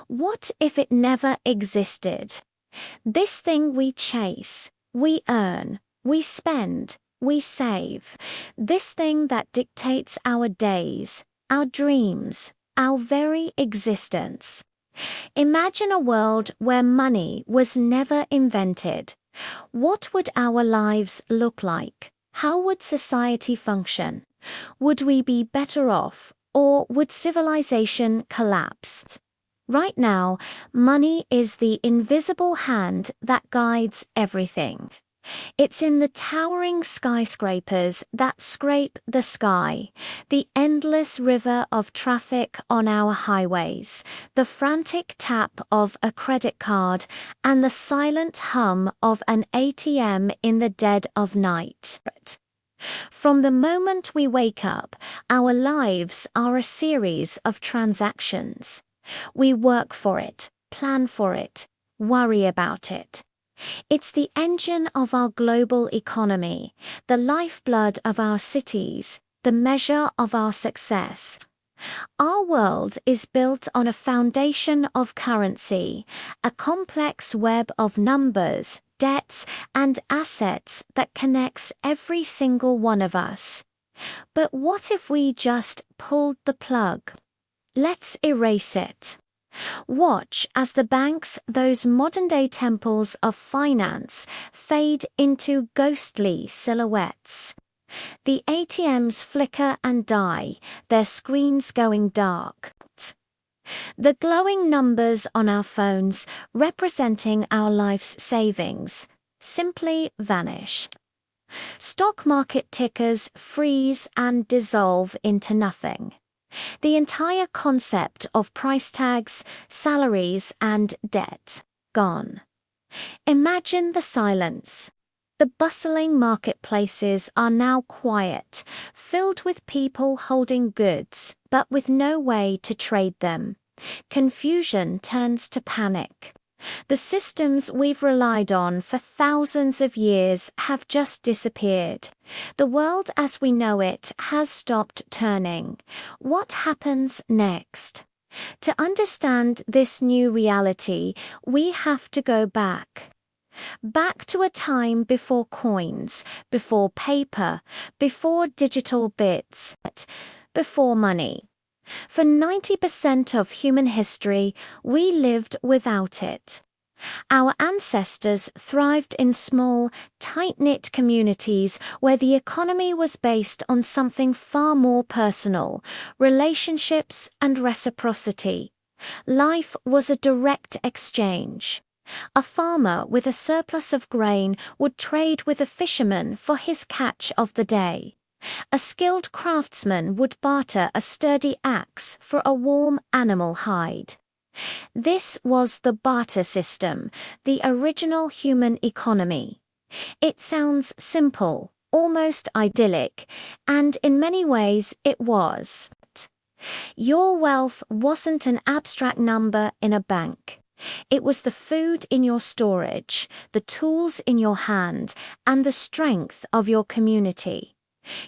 What if it never existed? This thing we chase, we earn, we spend, we save. This thing that dictates our days, our dreams, our very existence. Imagine a world where money was never invented. What would our lives look like? How would society function? Would we be better off, or would civilization collapse? Right now, money is the invisible hand that guides everything. It's in the towering skyscrapers that scrape the sky, the endless river of traffic on our highways, the frantic tap of a credit card, and the silent hum of an ATM in the dead of night. From the moment we wake up, our lives are a series of transactions. We work for it, plan for it, worry about it. It's the engine of our global economy, the lifeblood of our cities, the measure of our success. Our world is built on a foundation of currency, a complex web of numbers, debts, and assets that connects every single one of us. But what if we just pulled the plug? Let's erase it. Watch as the banks, those modern-day temples of finance, fade into ghostly silhouettes. The ATMs flicker and die, their screens going dark. The glowing numbers on our phones, representing our life's savings, simply vanish. Stock market tickers freeze and dissolve into nothing. The entire concept of price tags, salaries, and debt gone. Imagine the silence. The bustling marketplaces are now quiet, filled with people holding goods, but with no way to trade them. Confusion turns to panic. The systems we've relied on for thousands of years have just disappeared. The world as we know it has stopped turning. What happens next? To understand this new reality, we have to go back. Back to a time before coins, before paper, before digital bits, before money. For 90% of human history, we lived without it. Our ancestors thrived in small, tight-knit communities where the economy was based on something far more personal, relationships and reciprocity. Life was a direct exchange. A farmer with a surplus of grain would trade with a fisherman for his catch of the day. A skilled craftsman would barter a sturdy axe for a warm animal hide. This was the barter system, the original human economy. It sounds simple, almost idyllic, and in many ways it was. Your wealth wasn't an abstract number in a bank. It was the food in your storage, the tools in your hand, and the strength of your community.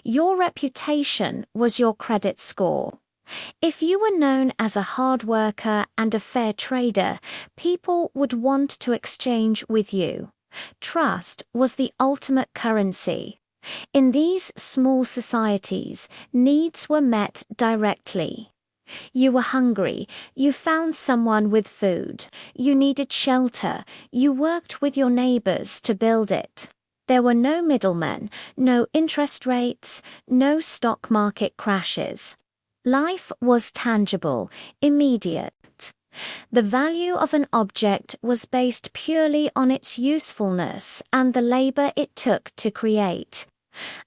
Your reputation was your credit score. If you were known as a hard worker and a fair trader, people would want to exchange with you. Trust was the ultimate currency. In these small societies, needs were met directly. You were hungry, you found someone with food, you needed shelter, you worked with your neighbors to build it. There were no middlemen, no interest rates, no stock market crashes. Life was tangible, immediate. The value of an object was based purely on its usefulness and the labor it took to create.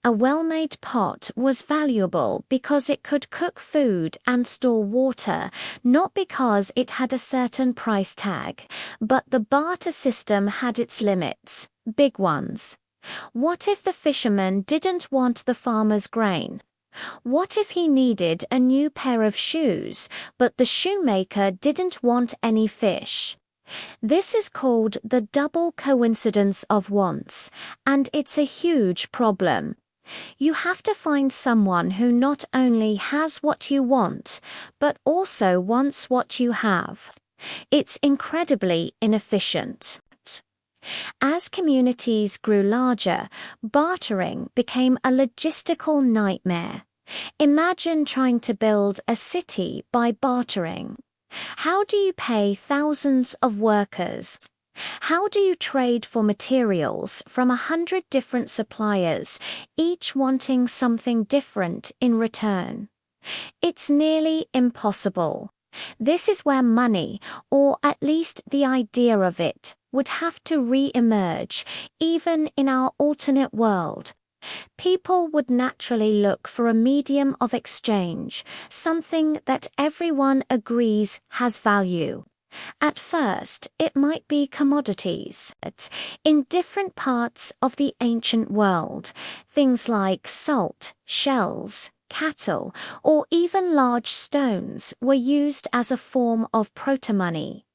A well-made pot was valuable because it could cook food and store water, not because it had a certain price tag. But the barter system had its limits, big ones. What if the fisherman didn't want the farmer's grain? What if he needed a new pair of shoes, but the shoemaker didn't want any fish? This is called the double coincidence of wants, and it's a huge problem. You have to find someone who not only has what you want, but also wants what you have. It's incredibly inefficient. As communities grew larger, bartering became a logistical nightmare. Imagine trying to build a city by bartering. How do you pay thousands of workers? How do you trade for materials from 100 different suppliers, each wanting something different in return? It's nearly impossible. This is where money, or at least the idea of it, would have to re-emerge, even in our alternate world. People would naturally look for a medium of exchange, something that everyone agrees has value. At first, it might be commodities. In different parts of the ancient world, things like salt, shells, cattle, or even large stones were used as a form of proto-money.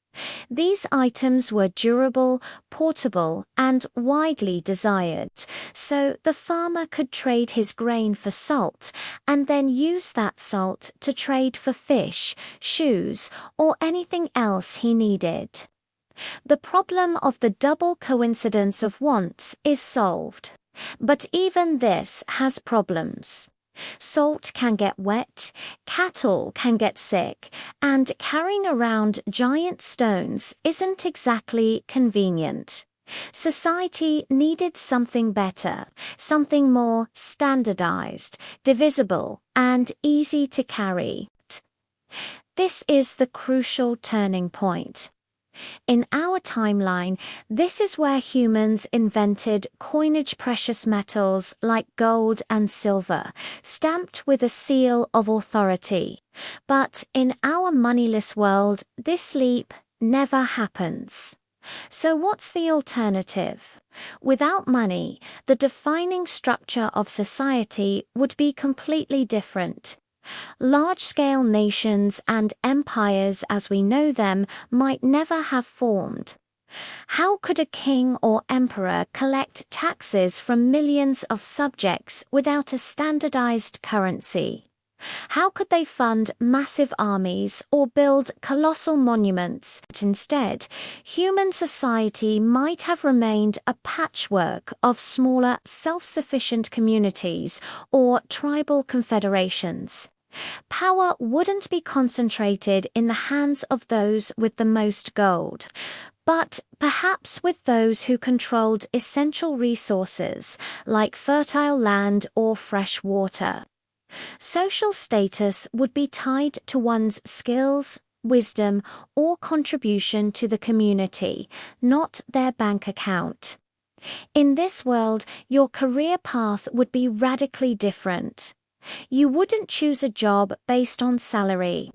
These items were durable, portable, and widely desired, so the farmer could trade his grain for salt and then use that salt to trade for fish, shoes, or anything else he needed. The problem of the double coincidence of wants is solved, but even this has problems. Salt can get wet, cattle can get sick, and carrying around giant stones isn't exactly convenient. Society needed something better, something more standardized, divisible, and easy to carry. This is the crucial turning point. In our timeline, this is where humans invented coinage precious metals like gold and silver, stamped with a seal of authority. But in our moneyless world, this leap never happens. So what's the alternative? Without money, the defining structure of society would be completely different. Large-scale nations and empires as we know them might never have formed. How could a king or emperor collect taxes from millions of subjects without a standardized currency? How could they fund massive armies or build colossal monuments? Instead, human society might have remained a patchwork of smaller, self-sufficient communities or tribal confederations. Power wouldn't be concentrated in the hands of those with the most gold, but perhaps with those who controlled essential resources like fertile land or fresh water. Social status would be tied to one's skills, wisdom, or contribution to the community, not their bank account. In this world, your career path would be radically different. You wouldn't choose a job based on salary.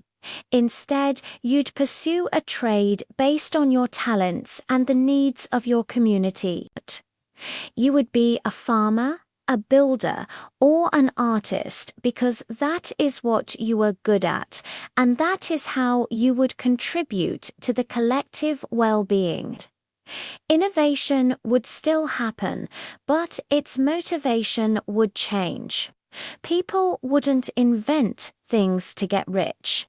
Instead, you'd pursue a trade based on your talents and the needs of your community. You would be a farmer, a builder, or an artist because that is what you were good at, and that is how you would contribute to the collective well-being. Innovation would still happen, but its motivation would change. People wouldn't invent things to get rich.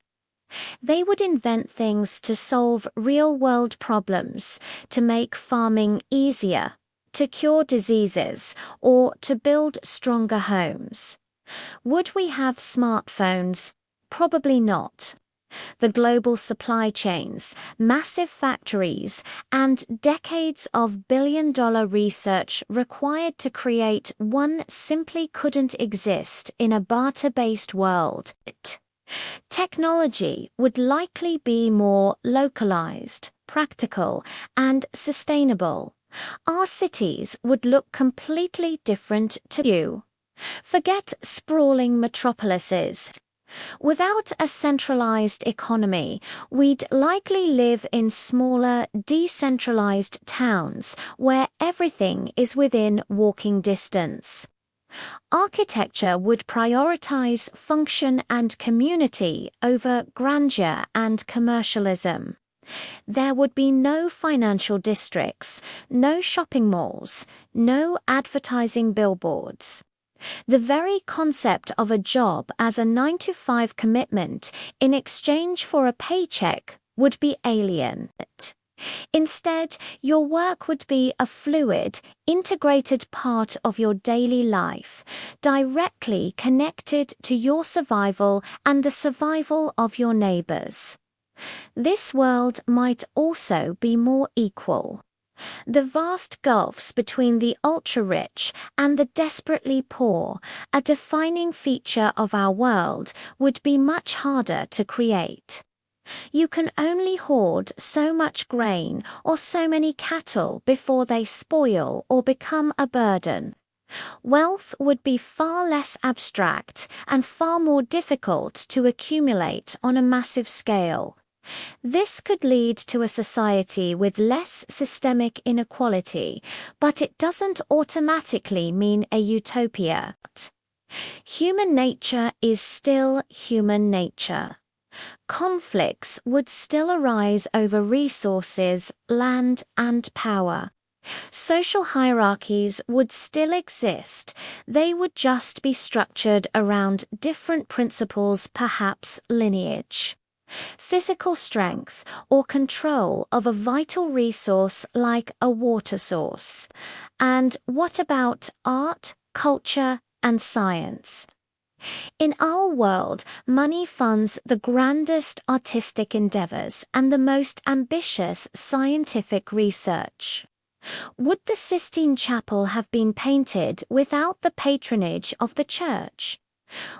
They would invent things to solve real-world problems, to make farming easier, to cure diseases, or to build stronger homes. Would we have smartphones? Probably not. The global supply chains, massive factories, and decades of billion-dollar research required to create one simply couldn't exist in a barter-based world. Technology would likely be more localized, practical, and sustainable. Our cities would look completely different to you. Forget sprawling metropolises. Without a centralized economy, we'd likely live in smaller, decentralized towns where everything is within walking distance. Architecture would prioritize function and community over grandeur and commercialism. There would be no financial districts, no shopping malls, no advertising billboards. The very concept of a job as a 9-to-5 commitment in exchange for a paycheck would be alien. Instead, your work would be a fluid, integrated part of your daily life, directly connected to your survival and the survival of your neighbors. This world might also be more equal. The vast gulfs between the ultra-rich and the desperately poor, a defining feature of our world, would be much harder to create. You can only hoard so much grain or so many cattle before they spoil or become a burden. Wealth would be far less abstract and far more difficult to accumulate on a massive scale. This could lead to a society with less systemic inequality, but it doesn't automatically mean a utopia. Human nature is still human nature. Conflicts would still arise over resources, land, and power. Social hierarchies would still exist. They would just be structured around different principles, perhaps lineage. Physical strength or control of a vital resource like a water source. And what about art, culture, and science? In our world, money funds the grandest artistic endeavors and the most ambitious scientific research. Would the Sistine Chapel have been painted without the patronage of the Church?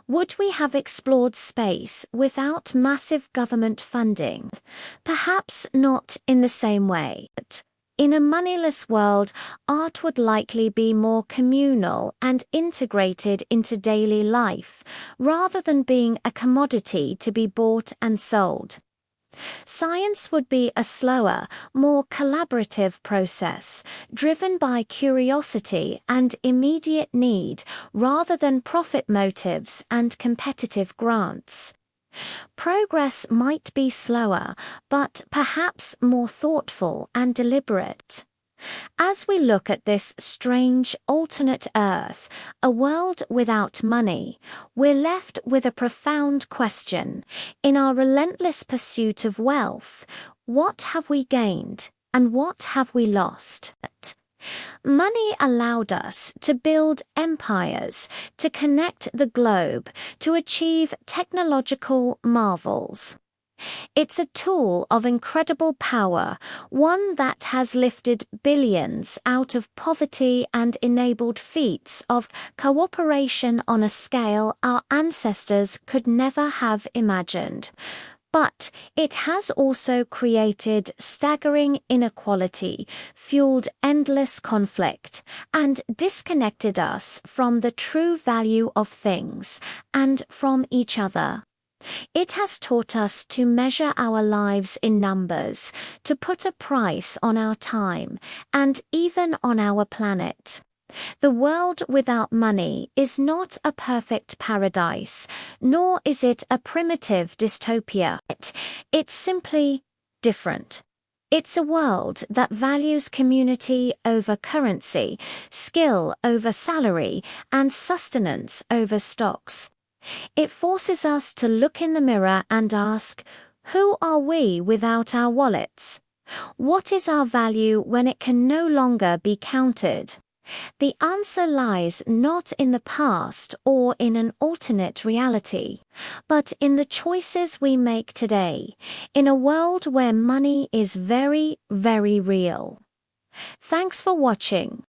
Would we have explored space without massive government funding? Perhaps not in the same way. In a moneyless world, art would likely be more communal and integrated into daily life, rather than being a commodity to be bought and sold. Science would be a slower, more collaborative process, driven by curiosity and immediate need rather than profit motives and competitive grants. Progress might be slower, but perhaps more thoughtful and deliberate. As we look at this strange alternate Earth, a world without money, we're left with a profound question. In our relentless pursuit of wealth, what have we gained and what have we lost? Money allowed us to build empires, to connect the globe, to achieve technological marvels. It's a tool of incredible power, one that has lifted billions out of poverty and enabled feats of cooperation on a scale our ancestors could never have imagined. But it has also created staggering inequality, fueled endless conflict, and disconnected us from the true value of things and from each other. It has taught us to measure our lives in numbers, to put a price on our time, and even on our planet. The world without money is not a perfect paradise, nor is it a primitive dystopia. It's simply different. It's a world that values community over currency, skill over salary, and sustenance over stocks. It forces us to look in the mirror and ask, who are we without our wallets? What is our value when it can no longer be counted? The answer lies not in the past or in an alternate reality, but in the choices we make today, in a world where money is very, very real. Thanks for watching.